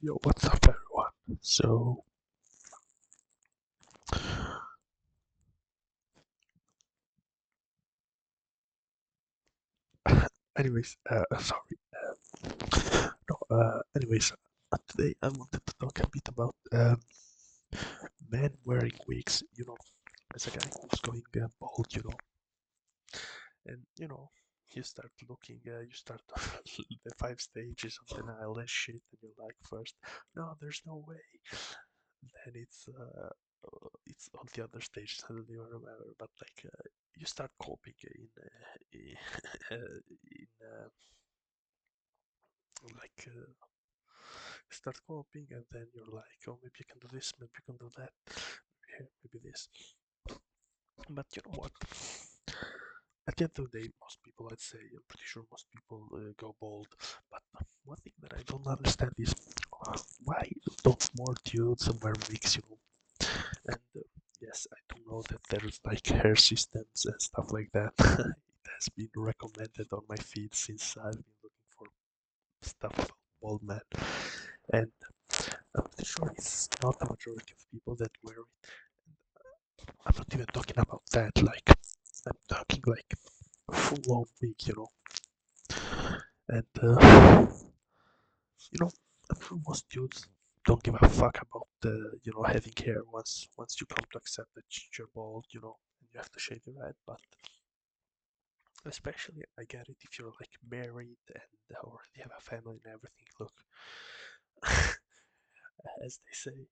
Yo, what's up, everyone? So, anyways, sorry. No, anyways, today I wanted to talk a bit about men wearing wigs. As a guy who's going bald, and you start looking, you start the 5 stages of denial and shit, and you're like, first, no, there's no way. Then it's on the other stage, I don't even remember, but like, you start coping in like start coping, and then you're like, oh, maybe you can do this, maybe you can do that, maybe this. But you know what, at the end of the day, most people, I'd say, I'm pretty sure most people go bald. But one thing that I don't understand is why don't more dudes wear wigs. And yes, I do know that there's like hair systems and stuff like that. It has been recommended on my feed since I've been looking for stuff about bald men. And I'm pretty sure it's not the majority of people that wear it. I'm not even talking about that. Like, I'm talking like full-on wig. And you know, I'm sure most dudes don't give a fuck about having hair once you come to accept that you're bald, and you have to shave your head. But especially, I get it if you're like married and already have a family and everything. Look, as they say,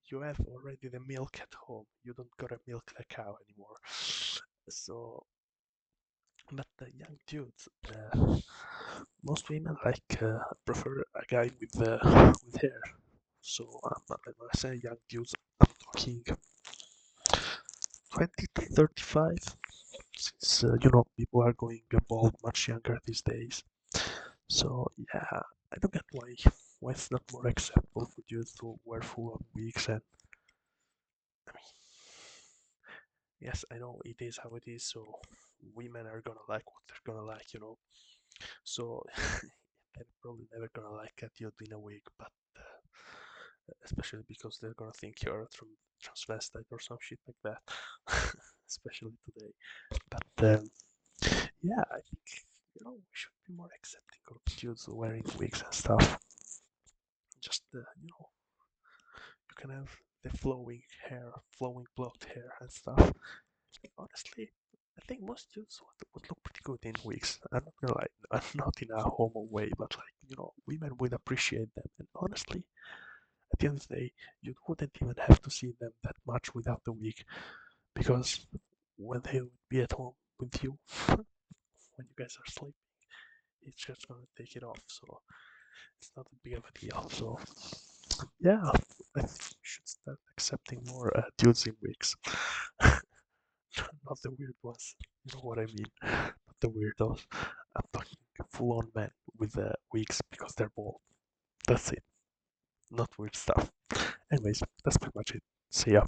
you have already the milk at home. You don't gotta milk the cow anymore. So, but the young dudes, most women like prefer a guy with hair. So when I say young dudes, I'm talking 20 to 35. Since people are going bald much younger these days. So yeah, I don't get why it's not more acceptable for dudes to wear full-on wigs. And I mean, yes, I know it is how it is. So women are gonna like what they're gonna like. So they're probably never gonna like a dude in a wig, but especially because they're gonna think you're from transvestite or some shit like that. Especially today. But yeah, I think we should be more accepting of dudes wearing wigs and stuff. Just you can have the flowing hair, flowing blocked hair and stuff. Honestly, I think most dudes would look pretty good in wigs. I'm not gonna lie, not in a homo way, but like women would appreciate them. And honestly, at the end of the day, you wouldn't even have to see them that much without the wig, because when they would be at home with you, when you guys are sleeping, it's just gonna take it off. So it's not a big of a deal. So yeah, I think we should start accepting more dudes in wigs. Not the weird ones, you know what I mean? Not the weirdos. I'm talking full-on men with wigs because they're bald. That's it. Not weird stuff. Anyways, that's pretty much it. See ya.